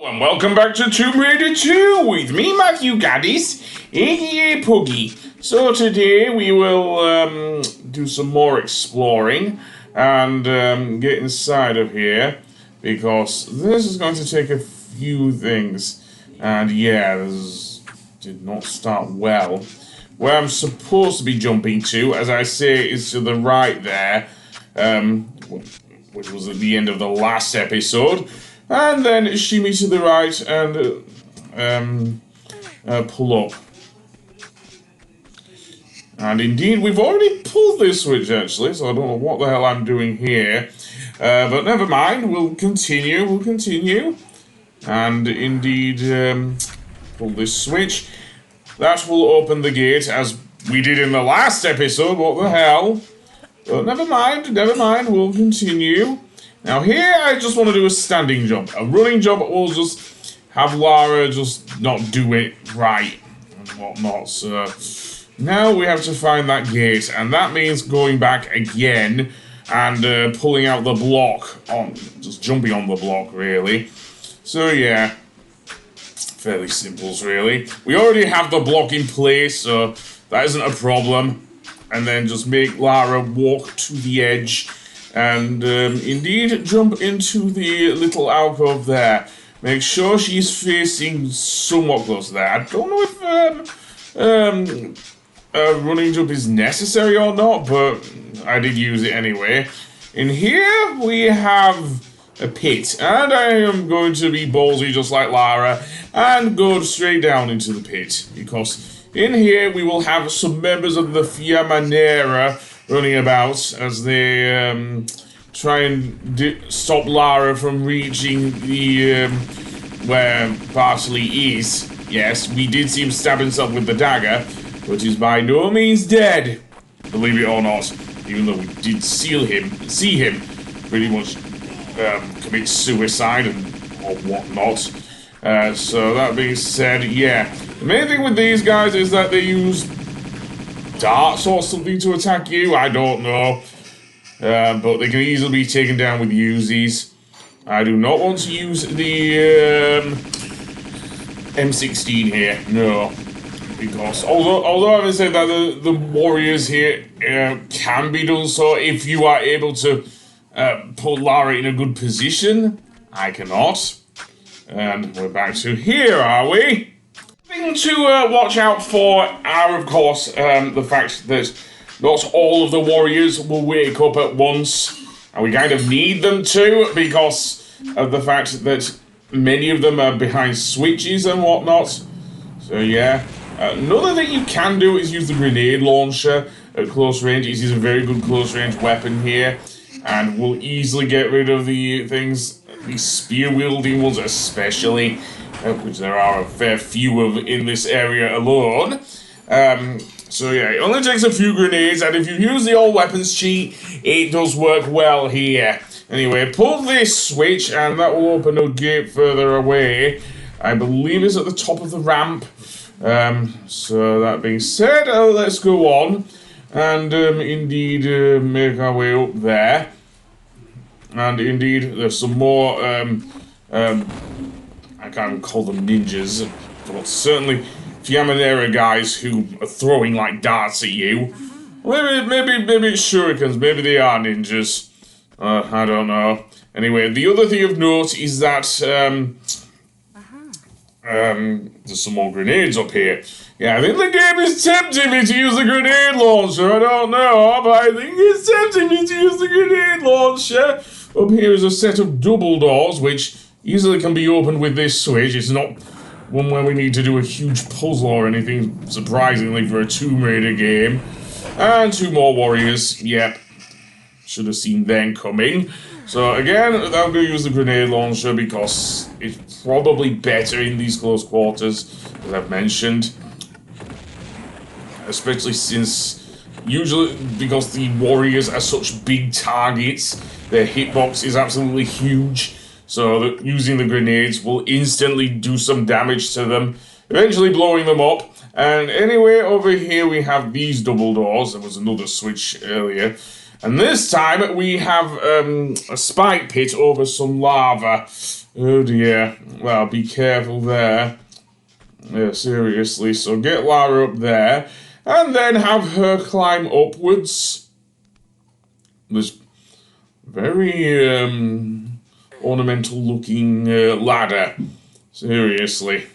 And welcome back to Tomb Raider 2 with me, Matthew Gaddis, aka Puggy. So today we will do some more exploring and get inside of here because this is going to take a few things. And yeah, this did not start well. Where I'm supposed to be jumping to, as I say, is to the right there, which was at the end of the last episode. And then shimmy to the right and pull up. And indeed, we've already pulled this switch actually, so I don't know what the hell I'm doing here. But never mind, we'll continue. And indeed, pull this switch. That will open the gate as we did in the last episode, what the hell. But never mind, we'll continue. Now here, I just want to do a standing jump. A running jump will just have Lara just not do it right and whatnot. So now we have to find that gate, and that means going back again and pulling out the block on, just jumping on the block really. So yeah, fairly simples really. We already have the block in place, so that isn't a problem. And then just make Lara walk to the edge. And indeed, jump into the little alcove there. Make sure she's facing somewhat close there. I don't know if a running jump is necessary or not, but I did use it anyway. In here, we have a pit. And I am going to be ballsy just like Lara and go straight down into the pit. Because in here, we will have some members of the Fiamma Nera running about as they try and stop Lara from reaching the where Bartley is. Yes, we did see him stab himself with the dagger, but he's by no means dead, believe it or not. Even though we did see him pretty much commit suicide and or whatnot. So that being said, yeah, the main thing with these guys is that they use darts or something to attack you. I don't know, but they can easily be taken down with Uzis. I do not want to use the M16 here, no, because although I would say that the warriors here can be done so if you are able to put Lara in a good position. I cannot, and we're back to here, are we? Thing to watch out for are, of course, the fact that not all of the warriors will wake up at once, and we kind of need them to because of the fact that many of them are behind switches and whatnot. So yeah, another thing you can do is use the grenade launcher at close range. It is a very good close range weapon here, and will easily get rid of the things, the spear wielding ones especially. Which there are a fair few of in this area alone. So yeah, it only takes a few grenades, and if you use the all weapons cheat, it does work well here. Anyway, pull this switch, and that will open a gate further away. I believe it's at the top of the ramp. So that being said, let's go on, and indeed make our way up there. And indeed, there's some more I can't call them ninjas, but certainly Fiamma Nera guys who are throwing like darts at you. Maybe it's shurikens, maybe they are ninjas. I don't know. Anyway, the other thing of note is that there's some more grenades up here. Yeah, I think the game is tempting me to use the grenade launcher. I don't know, but I think it's tempting me to use the grenade launcher. Up here is a set of double doors, which easily can be opened with this switch. It's not one where we need to do a huge puzzle or anything, surprisingly, for a Tomb Raider game. And two more warriors. Yep. Should have seen them coming. So again, I'm going to use the grenade launcher because it's probably better in these close quarters, as I've mentioned. Especially since, usually, because the warriors are such big targets, their hitbox is absolutely huge. So that using the grenades will instantly do some damage to them, eventually blowing them up. And anyway, over here we have these double doors. There was another switch earlier. And this time we have a spike pit over some lava. Oh dear. Well, be careful there. Yeah, seriously. So get Lara up there, and then have her climb upwards. This very ornamental looking ladder. Seriously.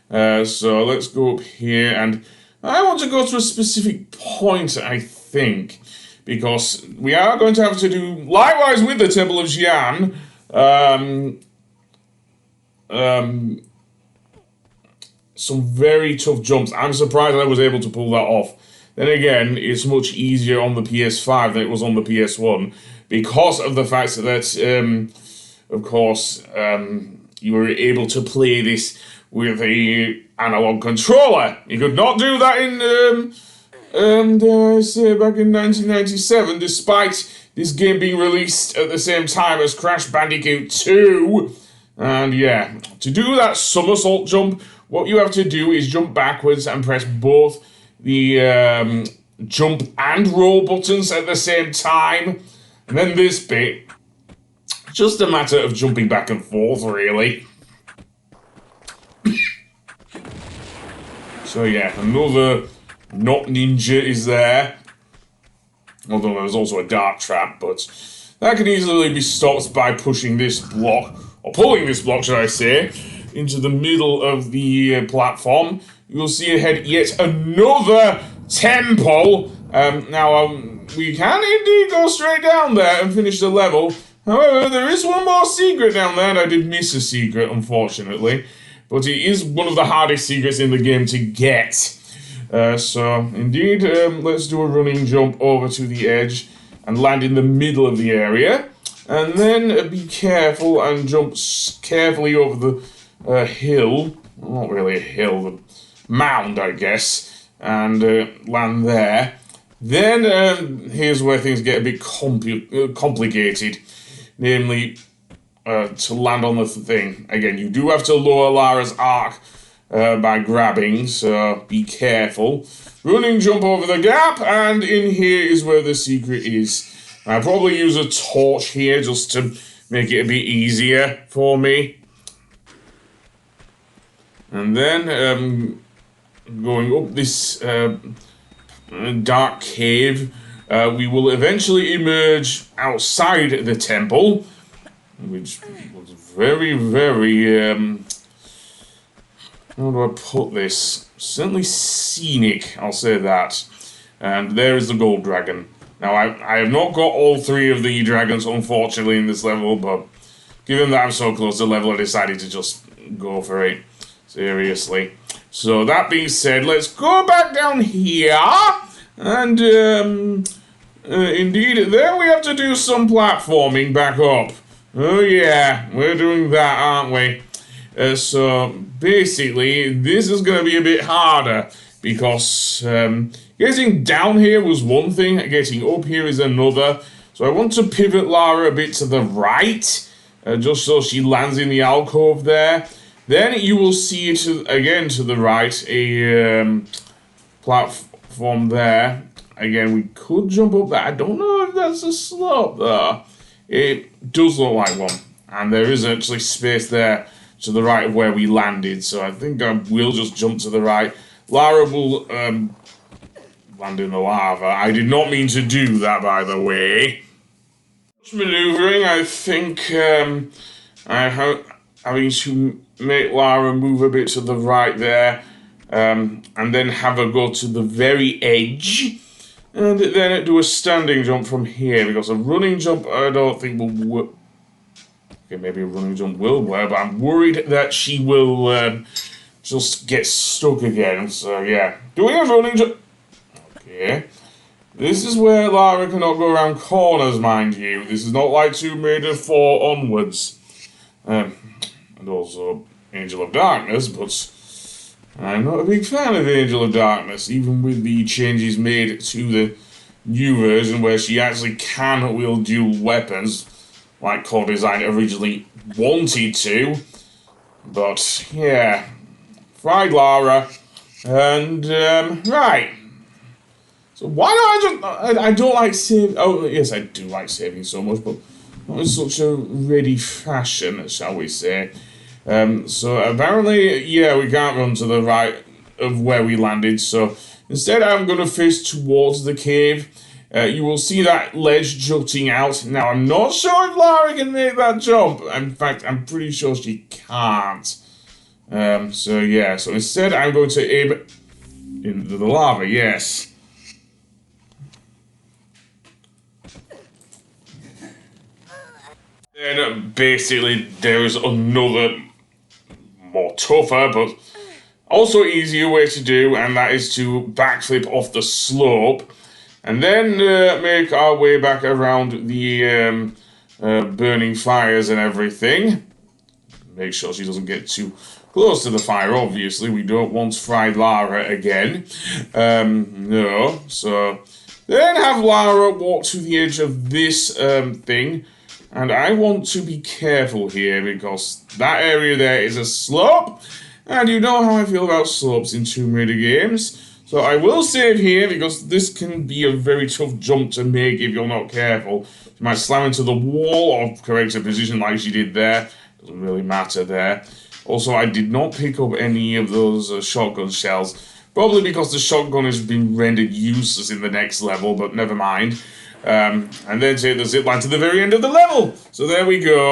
So let's go up here, and I want to go to a specific point, I think, because we are going to have to do, likewise with the Temple of Xi'an, some very tough jumps. I'm surprised I was able to pull that off. Then again, it's much easier on the PS5 than it was on the PS1, because of the fact that, of course, you were able to play this with a analog controller. You could not do that in, dare I say, back in 1997, despite this game being released at the same time as Crash Bandicoot 2. And yeah, to do that somersault jump, what you have to do is jump backwards and press both the jump and roll buttons at the same time. And then this bit, just a matter of jumping back and forth, really. So yeah, another not ninja is there. Although there's also a dark trap, but that can easily be stopped by pushing this block, or pulling this block, should I say, into the middle of the platform. You'll see ahead yet another temple. We can indeed go straight down there and finish the level. However, there is one more secret down there, and I did miss a secret, unfortunately. But it is one of the hardest secrets in the game to get. So, indeed, let's do a running jump over to the edge and land in the middle of the area. And then be careful and jump carefully over the hill. Well, not really a hill, the mound, I guess. And land there. Then, here's where things get a bit complicated. Namely, to land on the thing. Again, you do have to lower Lara's arc by grabbing, so be careful. Running jump over the gap, and in here is where the secret is. I'll probably use a torch here just to make it a bit easier for me. And then, going up this dark cave, we will eventually emerge outside the temple, which was very, very, how do I put this? Certainly scenic, I'll say that. And there is the gold dragon. Now, I have not got all three of the dragons, unfortunately, in this level, but given that I'm so close to the level, I decided to just go for it. Seriously. So, that being said, let's go back down here. And, indeed, then we have to do some platforming back up. Oh yeah, we're doing that, aren't we? So basically, this is going to be a bit harder because getting down here was one thing, getting up here is another. So I want to pivot Lara a bit to the right, just so she lands in the alcove there. Then you will see it again to the right, a platform there. Again, we could jump up there. I don't know if that's a slope though. It does look like one, and there is actually space there to the right of where we landed, so I think I will just jump to the right. Lara will land in the lava. I did not mean to do that, by the way. Maneuvering, I think I'm having to make Lara move a bit to the right there, and then have her go to the very edge. And then do a standing jump from here, because a running jump I don't think will work. Okay, maybe a running jump will work, but I'm worried that she will just get stuck again. So yeah, doing a running jump. Okay. This is where Lara cannot go around corners, mind you. This is not like Tomb Raider 4 onwards. And also Angel of Darkness, but I'm not a big fan of Angel of Darkness, even with the changes made to the new version where she actually can wield dual weapons, like Core Design originally wanted to. But, yeah. Fried Lara. And, right. So why don't I don't like saving... Oh, yes, I do like saving so much, but not in such a ready fashion, shall we say. So apparently, yeah, we can't run to the right of where we landed, so instead I'm going to face towards the cave. You will see that ledge jutting out. Now, I'm not sure if Lara can make that jump. In fact, I'm pretty sure she can't. So yeah, so instead I'm going to aim into the lava, yes. Then basically there is another more tougher but also easier way to do, and that is to backflip off the slope and then make our way back around the burning fires and everything. Make sure she doesn't get too close to the fire, obviously. We don't want fried Lara again. No. So then have Lara walk to the edge of this thing. And I want to be careful here because that area there is a slope. And you know how I feel about slopes in Tomb Raider games. So I will save here because this can be a very tough jump to make if you're not careful. You might slam into the wall or correct a position like she did there. Doesn't really matter there. Also, I did not pick up any of those shotgun shells. Probably because the shotgun has been rendered useless in the next level, but never mind. And then take the zipline to the very end of the level. So there we go.